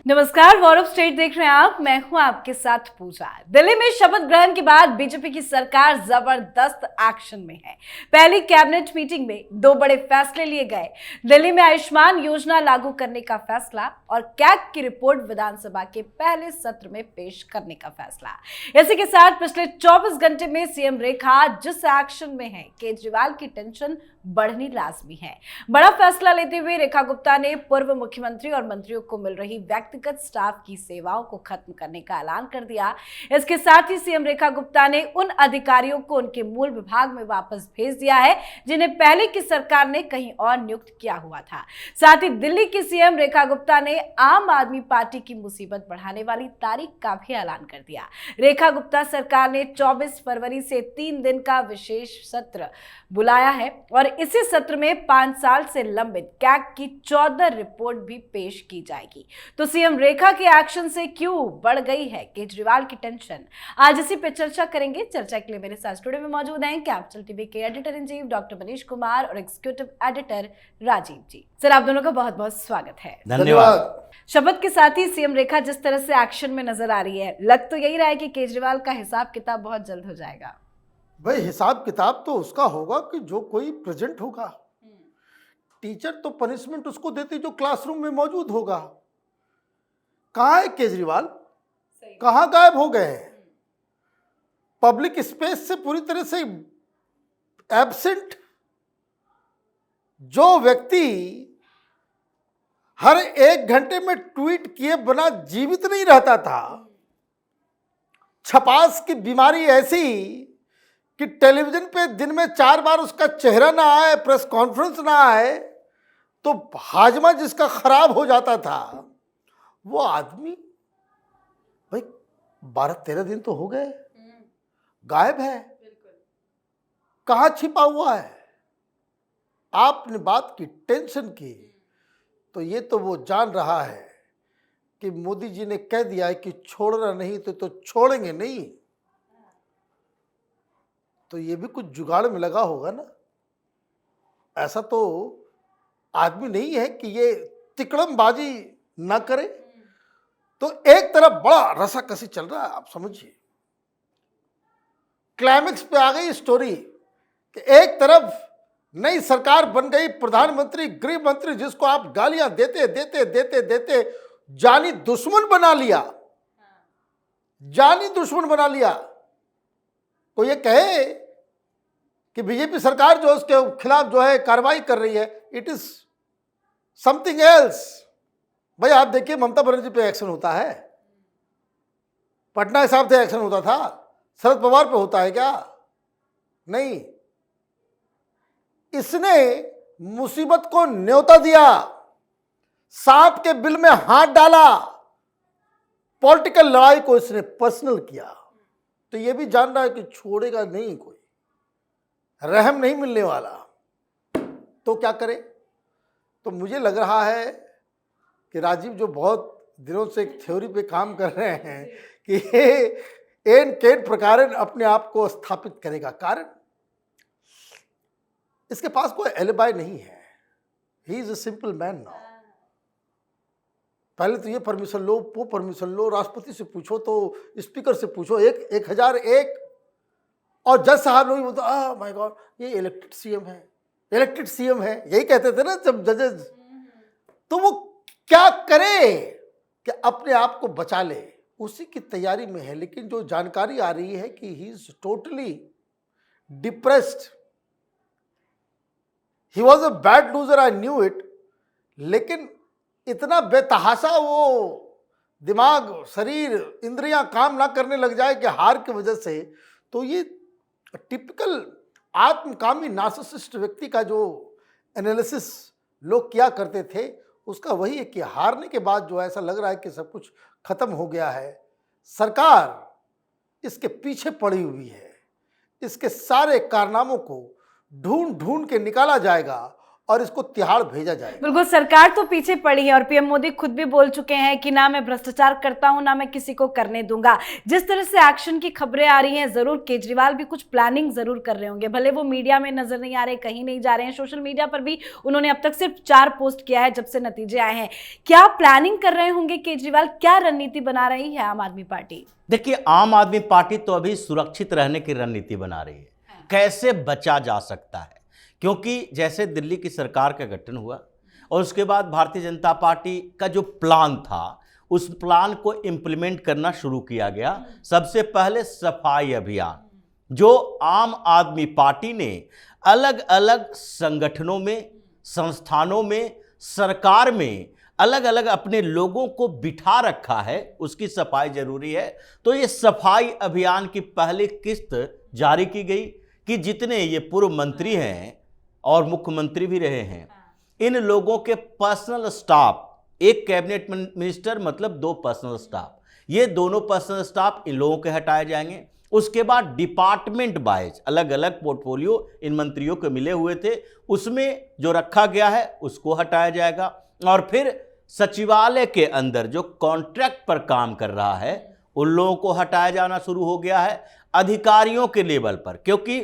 नमस्कार, war of state देख रहे हैं आप। मैं हूं आपके साथ पूजा। दिल्ली में शपथ ग्रहण के बाद बीजेपी की सरकार जबरदस्त एक्शन में है। पहली कैबिनेट मीटिंग में दो बड़े फैसले लिए गए। दिल्ली में आयुष्मान योजना लागू करने का फैसला और कैग की रिपोर्ट विधानसभा के पहले सत्र में पेश करने का फैसला। इसी के साथ पिछले 24 घंटे में सीएम रेखा जिस एक्शन में है, केजरीवाल की टेंशन बढ़नी लाजमी है। बड़ा फैसला लेते हुए रेखा गुप्ता ने पूर्व मुख्यमंत्री और मंत्रियों को मिल रही व्यक्तिगत स्टाफ की सेवाओं को खत्म करने का ऐलान कर दिया। इसके साथ ही सीएम रेखा गुप्ता ने उन अधिकारियों को उनके मूल विभाग में वापस भेज दिया है जिन्हें पहले की सरकार ने कहीं और नियुक्त किया हुआ था। साथ ही दिल्ली की सीएम रेखा गुप्ता ने आम आदमी पार्टी की मुसीबत बढ़ाने वाली तारीख का भी ऐलान कर दिया। रेखा गुप्ता सरकार ने 24 फरवरी से 3 दिन का विशेष सत्र बुलाया है और इसी सत्र में 5 साल से लंबित कैग की 14 रिपोर्ट भी पेश की जाएगी। तो सीएम रेखा के एक्शन से क्यों बढ़ गई है केजरीवाल की टेंशन, आज इसी पे चर्चा करेंगे। चर्चा के लिए मेरे साथ स्टूडियो में मौजूद हैं कैपिटल टीवी के editor in chief doctor Manish Kumar और एग्जीक्यूटिव एडिटर राजीव जी। सर, आप दोनों का बहुत बहुत स्वागत है। धन्यवाद। शपथ के साथ ही सीएम रेखा जिस तरह से एक्शन में नजर आ रही है, लग तो यही रहा है कि केजरीवाल का हिसाब किताब बहुत जल्द हो जाएगा। भाई, हिसाब किताब तो उसका होगा कि जो कोई प्रेजेंट होगा। टीचर तो पनिशमेंट उसको देती जो क्लासरूम में मौजूद होगा। कहाँ है केजरीवाल? कहाँ गायब हो गए हैं? पब्लिक स्पेस से पूरी तरह से एब्सेंट। जो व्यक्ति हर 1 घंटे में ट्वीट किए बिना जीवित नहीं रहता था, छपास की बीमारी ऐसी कि टेलीविजन पे दिन में 4 बार उसका चेहरा ना आए, प्रेस कॉन्फ्रेंस ना आए तो हाजमा जिसका खराब हो जाता था, वो आदमी भाई 12-13 दिन तो हो गए गायब है। कहाँ छिपा हुआ है? आपने बात की टेंशन की, तो ये तो वो जान रहा है कि मोदी जी ने कह दिया है कि छोड़ना नहीं तो छोड़ेंगे नहीं। तो ये भी कुछ जुगाड़ में लगा होगा ना। ऐसा तो आदमी नहीं है कि ये तिकड़मबाजी ना करे। तो एक तरफ बड़ा रसाकसी चल रहा है, आप समझिए। क्लाइमेक्स पे आ गई स्टोरी कि एक तरफ नई सरकार बन गई, प्रधानमंत्री गृह मंत्री जिसको आप गालियां देते देते देते देते जानी दुश्मन बना लिया, जानी दुश्मन बना लिया। तो ये कहे कि बीजेपी सरकार जो उसके खिलाफ जो है कार्रवाई कर रही है, इट इज समथिंग एल्स। भाई, आप देखिए, ममता बनर्जी पे एक्शन होता है, पटना साहब से एक्शन होता था, शरद पवार पे होता है क्या? नहीं। इसने मुसीबत को न्योता दिया, सांप के बिल में हाथ डाला, पॉलिटिकल लड़ाई को इसने पर्सनल किया। तो ये भी जान रहा है कि छोड़ेगा नहीं, कोई रहम नहीं मिलने वाला। तो क्या करे? तो मुझे लग रहा है कि राजीव जो बहुत दिनों से एक थ्योरी पे काम कर रहे हैं कि ये एन केन प्रकार अपने आप को स्थापित करेगा। कारण इसके पास कोई एलिबाई नहीं है। He is a simple man now. पहले तो ये परमिशन लो, वो परमिशन लो, राष्ट्रपति से पूछो, तो स्पीकर से पूछो, 1001 और जज साहब लोग बोलते आह माय गॉड, ये इलेक्टेड सीएम है, इलेक्टेड सीएम है, यही कहते थे ना जब जजेस। तो वो क्या करे कि अपने आप को बचा ले, उसी की तैयारी में है। लेकिन जो जानकारी आ रही है कि he is totally depressed, he was a bad loser, I knew it. लेकिन इतना बेतहाशा वो दिमाग, शरीर, इंद्रियां काम ना करने लग जाए कि हार की वजह से, तो ये टिपिकल आत्मकामी नार्सिसिस्ट व्यक्ति का जो एनालिसिस लोग किया करते थे, उसका वही है कि हारने के बाद जो ऐसा लग रहा है कि सब कुछ खत्म हो गया है। सरकार इसके पीछे पड़ी हुई है, इसके सारे कारनामों को ढूंढ ढूंढ के निकाला जाएगा और इसको तिहाड़ भेजा जाएगा। बिल्कुल, सरकार तो पीछे पड़ी है और पीएम मोदी खुद भी बोल चुके हैं कि ना मैं भ्रष्टाचार करता हूं, ना मैं किसी को करने दूंगा। जिस तरह से एक्शन की खबरें आ रही हैं, जरूर केजरीवाल भी कुछ प्लानिंग जरूर कर रहे होंगे। भले वो मीडिया में नजर नहीं आ रहे, कहीं नहीं जा रहे हैं, सोशल मीडिया पर भी उन्होंने अब तक सिर्फ 4 पोस्ट किया है जब से नतीजे आए हैं। क्या प्लानिंग कर रहे होंगे केजरीवाल? क्या रणनीति बना रही है आम आदमी पार्टी? देखिए, आम आदमी पार्टी तो अभी सुरक्षित रहने की रणनीति बना रही है, कैसे बचा जा सकता है। क्योंकि जैसे दिल्ली की सरकार का गठन हुआ और उसके बाद भारतीय जनता पार्टी का जो प्लान था, उस प्लान को इम्प्लीमेंट करना शुरू किया गया। सबसे पहले सफाई अभियान, जो आम आदमी पार्टी ने अलग अलग संगठनों में, संस्थानों में, सरकार में अलग अलग अपने लोगों को बिठा रखा है, उसकी सफाई जरूरी है। तो ये सफाई अभियान की पहली किस्त जारी की गई कि जितने ये पूर्व मंत्री हैं और मुख्यमंत्री भी रहे हैं, इन लोगों के पर्सनल स्टाफ, एक कैबिनेट मिनिस्टर मतलब 2 पर्सनल स्टाफ, ये दोनों पर्सनल स्टाफ इन लोगों के हटाए जाएंगे। उसके बाद डिपार्टमेंट वाइज अलग अलग पोर्टफोलियो इन मंत्रियों के मिले हुए थे, उसमें जो रखा गया है उसको हटाया जाएगा। और फिर सचिवालय के अंदर जो कॉन्ट्रैक्ट पर काम कर रहा है, उन लोगों को हटाया जाना शुरू हो गया है अधिकारियों के लेवल पर। क्योंकि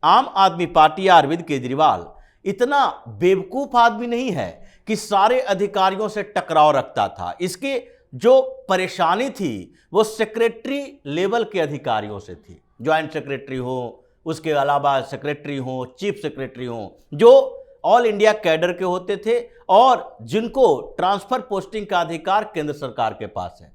आम आदमी पार्टी या अरविंद केजरीवाल इतना बेवकूफ आदमी नहीं है कि सारे अधिकारियों से टकराव रखता था। इसकी जो परेशानी थी वो सेक्रेटरी लेवल के अधिकारियों से थी, ज्वाइंट सेक्रेटरी हो, उसके अलावा सेक्रेटरी हो, चीफ सेक्रेटरी हो, जो ऑल इंडिया कैडर के होते थे और जिनको ट्रांसफर पोस्टिंग का अधिकार केंद्र सरकार के पास है।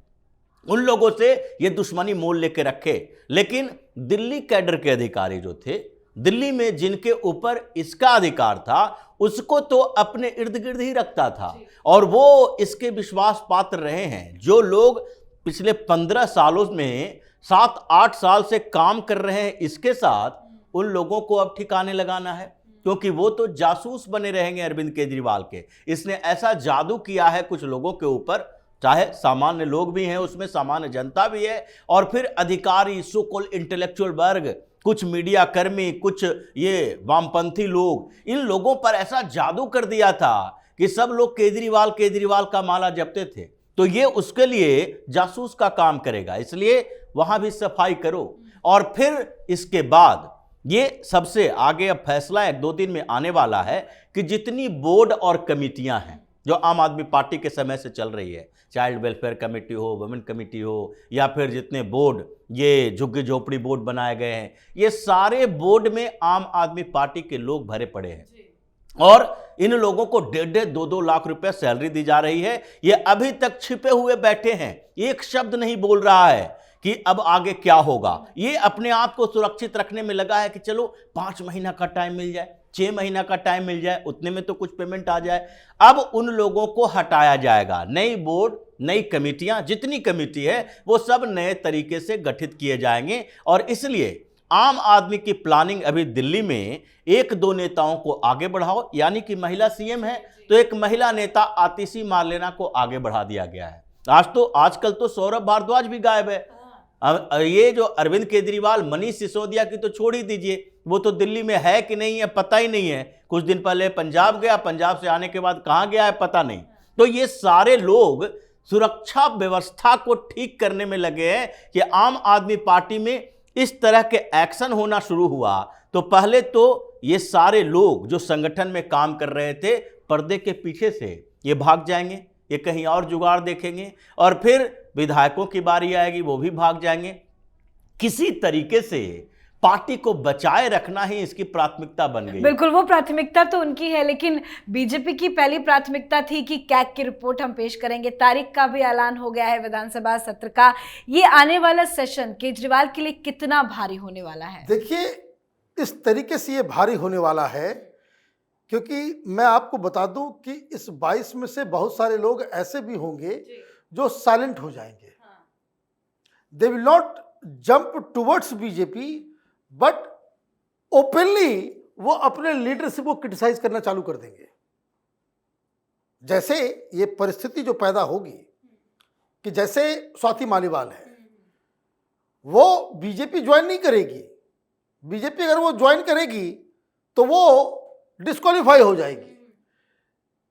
उन लोगों से ये दुश्मनी मोल लेके रखे। लेकिन दिल्ली कैडर के अधिकारी जो थे, दिल्ली में जिनके ऊपर इसका अधिकार था, उसको तो अपने इर्द गिर्द ही रखता था और वो इसके विश्वास पात्र रहे हैं। जो लोग पिछले 15 सालों में 7-8 साल से काम कर रहे हैं इसके साथ, उन लोगों को अब ठिकाने लगाना है, क्योंकि वो तो जासूस बने रहेंगे अरविंद केजरीवाल के। इसने ऐसा जादू किया है कुछ लोगों के ऊपर, चाहे सामान्य लोग भी हैं उसमें, सामान्य जनता भी है, और फिर अधिकारी, सो कॉल्ड इंटेलेक्चुअल वर्ग, कुछ मीडिया कर्मी, कुछ ये वामपंथी लोग, इन लोगों पर ऐसा जादू कर दिया था कि सब लोग केजरीवाल केजरीवाल का माला जपते थे। तो ये उसके लिए जासूस का काम करेगा, इसलिए वहां भी सफाई करो। और फिर इसके बाद ये सबसे आगे अब फैसला 1-2 दिन में आने वाला है कि जितनी बोर्ड और कमिटियां हैं जो आम आदमी पार्टी के समय से चल रही है, चाइल्ड वेलफेयर कमेटी हो, वुमेन कमेटी हो, या फिर जितने बोर्ड, ये झुग्गी झोपड़ी बोर्ड बनाए गए हैं, ये सारे बोर्ड में आम आदमी पार्टी के लोग भरे पड़े हैं और इन लोगों को 1.5-2 लाख रुपए सैलरी दी जा रही है। ये अभी तक छिपे हुए बैठे हैं, एक शब्द नहीं बोल रहा है कि अब आगे क्या होगा। ये अपने आप को सुरक्षित रखने में लगा है कि चलो 5 महीना का टाइम मिल जाए, 6 महीना का टाइम मिल जाए, उतने में तो कुछ पेमेंट आ जाए। अब उन लोगों को हटाया जाएगा। नई बोर्ड, नई कमेटियां, जितनी कमेटी है वो सब नए तरीके से गठित किए जाएंगे। और इसलिए आम आदमी की प्लानिंग अभी दिल्ली में 1-2 नेताओं को आगे बढ़ाओ, यानी कि महिला सीएम है तो एक महिला नेता आतिशी मार्लेना को आगे बढ़ा दिया गया है। आजकल तो सौरभ भारद्वाज भी गायब है। ये जो अरविंद केजरीवाल, मनीष सिसोदिया की तो छोड़ ही दीजिए, वो तो दिल्ली में है कि नहीं है पता ही नहीं है। कुछ दिन पहले पंजाब गया, पंजाब से आने के बाद कहाँ गया है पता नहीं। तो ये सारे लोग सुरक्षा व्यवस्था को ठीक करने में लगे हैं कि आम आदमी पार्टी में इस तरह के एक्शन होना शुरू हुआ तो पहले तो ये सारे लोग जो संगठन में काम कर रहे थे, पर्दे के पीछे से ये भाग जाएंगे, ये कहीं और जुगाड़ देखेंगे, और फिर विधायकों की बारी आएगी, वो भी भाग जाएंगे। किसी तरीके से पार्टी को बचाए रखना ही इसकी प्राथमिकता बन गई। बिल्कुल, वो प्राथमिकता तो उनकी है, लेकिन बीजेपी की पहली प्राथमिकता थी कि कैग की रिपोर्ट हम पेश करेंगे। तारीख का भी ऐलान हो गया है विधानसभा सत्र का। ये आने वाला सेशन केजरीवाल के लिए कितना भारी होने वाला है? देखिए, इस तरीके से ये भारी होने वाला है क्योंकि मैं आपको बता दूं कि इस 22 में से बहुत सारे लोग ऐसे भी होंगे जो साइलेंट हो जाएंगे। They will not jump towards BJP, but openly वो अपने लीडरशिप को क्रिटिसाइज करना चालू कर देंगे। जैसे ये परिस्थिति जो पैदा होगी कि जैसे स्वाति मालीवाल है, वो बीजेपी ज्वाइन नहीं करेगी। बीजेपी अगर वो ज्वाइन करेगी तो वो डिस्क्वालीफाई हो जाएगी।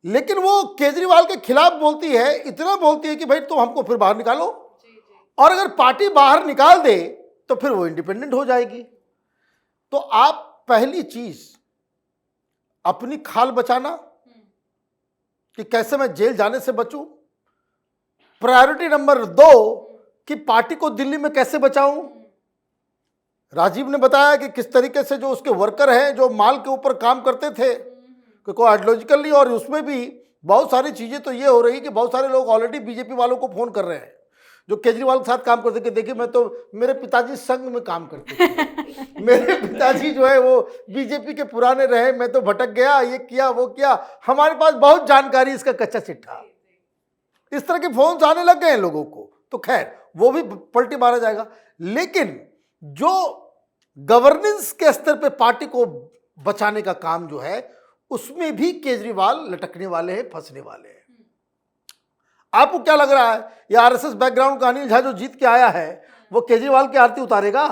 लेकिन वो केजरीवाल के खिलाफ बोलती है, इतना बोलती है कि भाई तुम हमको फिर बाहर निकालो, और अगर पार्टी बाहर निकाल दे तो फिर वो इंडिपेंडेंट हो जाएगी। तो आप पहली चीज अपनी खाल बचाना कि कैसे मैं जेल जाने से बचूं। प्रायोरिटी नंबर 2 कि पार्टी को दिल्ली में कैसे बचाऊं। राजीव ने बताया कि किस तरीके से जो उसके वर्कर हैं जो माल के ऊपर काम करते थे कोई आइडियोलॉजिकल नहीं, और उसमें भी बहुत सारी चीज़ें तो ये हो रही कि बहुत सारे लोग ऑलरेडी बीजेपी वालों को फ़ोन कर रहे हैं जो केजरीवाल के साथ काम करते कि देखिए मैं तो, मेरे पिताजी संघ में काम करते थे मेरे पिताजी जो है वो बीजेपी के पुराने रहे, मैं तो भटक गया, ये किया वो किया, हमारे पास बहुत जानकारी, इसका कच्चा चिट्ठा। इस तरह के फोन आने लग गए हैं लोगों को। तो खैर वो भी पलटी मारा जाएगा, लेकिन जो गवर्नेंस के स्तर पे पार्टी को बचाने का काम जो है उसमें भी केजरीवाल लटकने वाले हैं, फंसने वाले हैं। आपको क्या लग रहा है ये आरएसएस बैकग्राउंड का अनिल झा जो जीत के आया है वो केजरीवाल की आरती उतारेगा?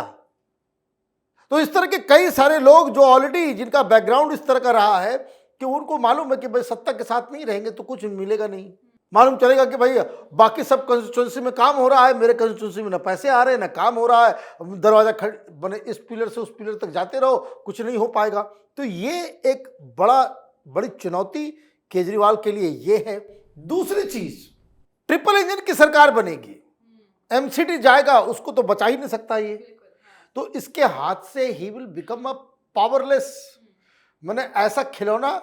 तो इस तरह के कई सारे लोग जो ऑलरेडी जिनका बैकग्राउंड इस तरह का रहा है कि उनको मालूम है कि भाई सत्ता के साथ नहीं रहेंगे तो कुछ मिलेगा नहीं। मालूम चलेगा कि भाई बाकी सब कंस्टिट्यूंसी में काम हो रहा है, मेरे कंस्टिट्यूंसी में ना पैसे आ रहे हैं ना काम हो रहा है, दरवाजा बने इस पिलर से उस पिलर तक जाते रहो, कुछ नहीं हो पाएगा। तो ये एक बड़ी चुनौती केजरीवाल के लिए ये है। दूसरी चीज, ट्रिपल इंजन की सरकार बनेगी, एमसीडी जाएगा, उसको तो बचा ही नहीं सकता ये। तो इसके हाथ से he will become a powerless, मैंने ऐसा खिलौना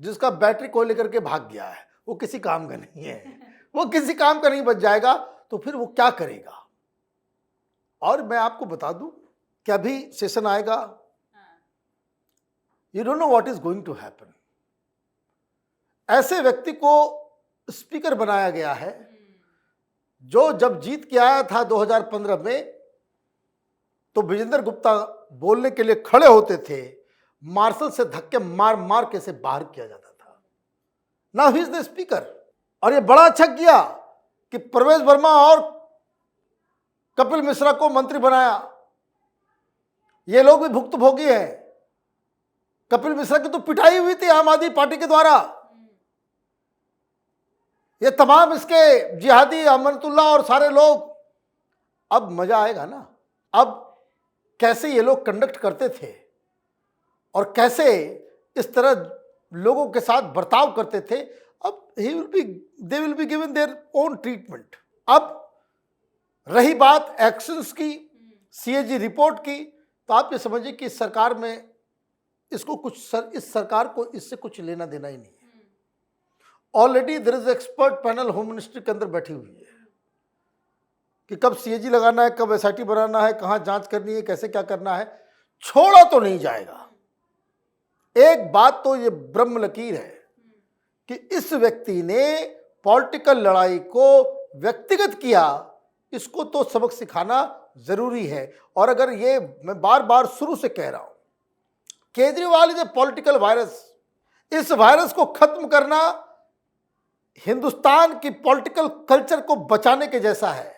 जिसका बैटरी को लेकर के भाग गया है, वो किसी काम का नहीं है, वो किसी काम का नहीं बच जाएगा। तो फिर वो क्या करेगा? और मैं आपको बता दूं कि अभी सेशन आएगा, you don't know what is going to happen. ऐसे व्यक्ति को स्पीकर बनाया गया है जो जब जीत के आया था 2015 में तो विजेंद्र गुप्ता बोलने के लिए खड़े होते थे, मार्शल से धक्के मार मार के से बाहर किया जाता था। Now he is the speaker. और ये बड़ा अच्छा किया कि प्रवेश वर्मा और कपिल मिश्रा को मंत्री बनाया। ये लोग भी भुक्तभोगी हैं। कपिल मिश्रा की तो पिटाई हुई थी आम आदमी पार्टी के द्वारा। ये तमाम इसके जिहादी अमनतुल्ला और सारे लोग, अब मजा आएगा ना। अब कैसे ये लोग कंडक्ट करते थे और कैसे इस तरह लोगों के साथ बर्ताव करते थे, अब they will be given their own treatment. अब रही बात एक्शंस की, सीएजी रिपोर्ट की, तो आप ये समझिए कि इस सरकार में इसको इस सरकार को इससे कुछ लेना देना ही नहीं है। Already there is expert panel home ministry के अंदर बैठी हुई है कि कब सीएजी लगाना है, कब एसआईटी बनाना है, कहाँ जांच करनी है, कैसे क्या करना है। छोड़ा तो नहीं जाएगा। एक बात तो ये ब्रह्म लकीर है कि इस व्यक्ति ने पॉलिटिकल लड़ाई को व्यक्तिगत किया, इसको तो सबक सिखाना जरूरी है। और अगर ये मैं बार बार शुरू से कह रहा हूं, Kejriwal is a political virus. इस वायरस को खत्म करना हिंदुस्तान की पॉलिटिकल कल्चर को बचाने के जैसा है।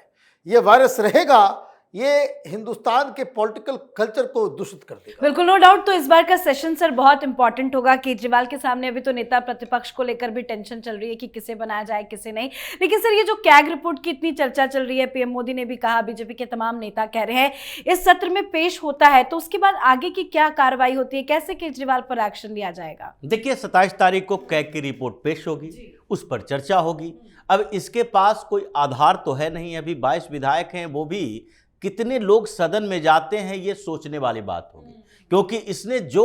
ये वायरस रहेगा, ये हिंदुस्तान के पॉलिटिकल कल्चर को दूषित कर देगा। बिल्कुल, नो डाउट। तो इस बार का सेशन सर बहुत इंपॉर्टेंट होगा। केजरीवाल के सामने अभी तो नेता प्रतिपक्ष को लेकर भी टेंशन चल रही है कि किसे बनाया जाए किसे नहीं। लेकिन सर ये जो कैग रिपोर्ट की इतनी चर्चा चल रही है, पीएम मोदी ने भी कहा, बीजेपी के तमाम नेता कह रहे हैं, इस सत्र में पेश होता है तो उसके बाद आगे की क्या कार्रवाई होती है, कैसे केजरीवाल पर एक्शन लिया जाएगा? देखिए 27 तारीख को कैग की रिपोर्ट पेश होगी, उस पर चर्चा होगी। अब इसके पास कोई आधार तो है नहीं, अभी 22 विधायक हैं, वो भी कितने लोग सदन में जाते हैं ये सोचने वाली बात होगी। क्योंकि इसने जो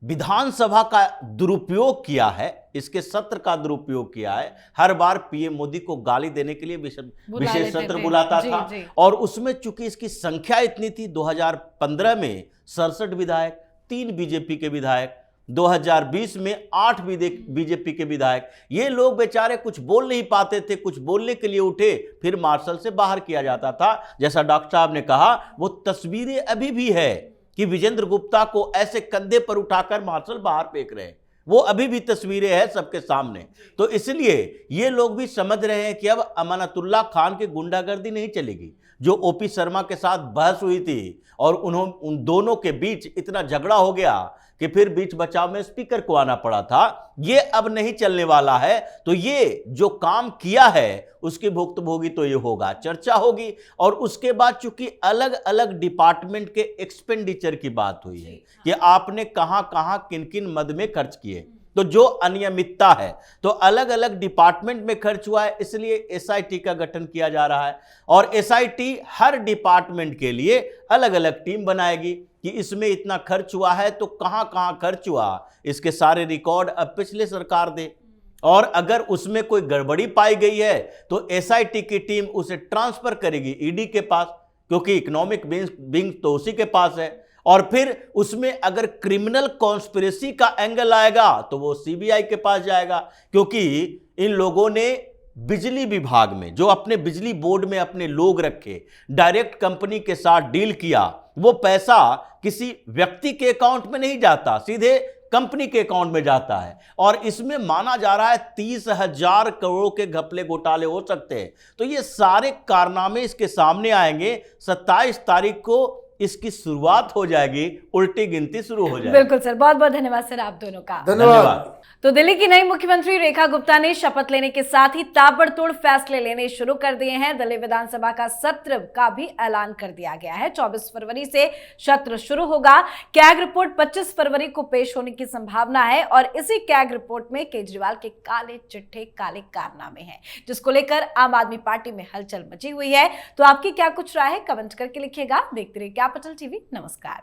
विधानसभा का दुरुपयोग किया है, इसके सत्र का दुरुपयोग किया है, हर बार पीएम मोदी को गाली देने के लिए विशेष सत्र बुलाता था। और उसमें चूंकि इसकी संख्या इतनी थी, 2015 में 67 विधायक, 3 बीजेपी के विधायक, 2020 में 8 बीजेपी के विधायक, ये लोग बेचारे कुछ बोल नहीं पाते थे, कुछ बोलने के लिए उठे फिर मार्शल से बाहर किया जाता था। जैसा डॉक्टर साहब ने कहा, वो तस्वीरें अभी भी है कि विजेंद्र गुप्ता को ऐसे कंधे पर उठाकर मार्शल बाहर फेंक रहे हैं, वो अभी भी तस्वीरें हैं सबके सामने। तो इसलिए ये लोग भी समझ रहे हैं कि अब अमानतुल्लाह खान की गुंडागर्दी नहीं चलेगी। जो ओपी शर्मा के साथ बहस हुई थी और उन दोनों के बीच इतना झगड़ा हो गया कि फिर बीच बचाव में स्पीकर को आना पड़ा था, ये अब नहीं चलने वाला है। तो ये जो काम किया है उसकी भुक्तभोगी तो ये होगा, चर्चा होगी। और उसके बाद चूंकि अलग अलग डिपार्टमेंट के एक्सपेंडिचर की बात हुई है कि आपने कहां कहां किन किन मद में खर्च किए, तो जो अनियमितता है तो अलग अलग डिपार्टमेंट में खर्च हुआ है, इसलिए एसआईटी का गठन किया जा रहा है। और एसआईटी हर डिपार्टमेंट के लिए अलग अलग टीम बनाएगी कि इसमें इतना खर्च हुआ है तो कहां कहां खर्च हुआ, इसके सारे रिकॉर्ड अब पिछले सरकार दे। और अगर उसमें कोई गड़बड़ी पाई गई है तो एसआईटी की टीम उसे ट्रांसफर करेगी ईडी के पास, क्योंकि इकोनॉमिक विंग तो उसी के पास है। और फिर उसमें अगर क्रिमिनल कॉन्स्पिरेसी का एंगल आएगा तो वो सीबीआई के पास जाएगा, क्योंकि इन लोगों ने बिजली विभाग में जो अपने बिजली बोर्ड में अपने लोग रखे, डायरेक्ट कंपनी के साथ डील किया, वो पैसा किसी व्यक्ति के अकाउंट में नहीं जाता, सीधे कंपनी के अकाउंट में जाता है। और इसमें माना जा रहा है 30,000 करोड़ के घपले घोटाले हो सकते हैं। तो ये सारे कारनामे इसके सामने आएंगे। 27 तारीख को इसकी शुरुआत हो जाएगी, उल्टी गिनती शुरू हो जाएगी। बिल्कुल सर, बहुत बहुत धन्यवाद सर आप दोनों का। धन्यवाद। तो दिल्ली की नई मुख्यमंत्री रेखा गुप्ता ने शपथ लेने के साथ ही ताबड़तोड़ फैसले लेने शुरू कर दिए हैं। दिल्ली विधानसभा का सत्र का भी ऐलान कर दिया गया है। 24 फरवरी से सत्र शुरू होगा। कैग रिपोर्ट 25 फरवरी को पेश होने की संभावना है और इसी कैग रिपोर्ट में केजरीवाल के काले चिट्ठे, काले कारनामे हैं, जिसको लेकर आम आदमी पार्टी में हलचल मची हुई है। तो आपकी क्या कुछ राय है, कमेंट करके लिखिएगा। देखते रहिए कैपिटल टीवी। नमस्कार।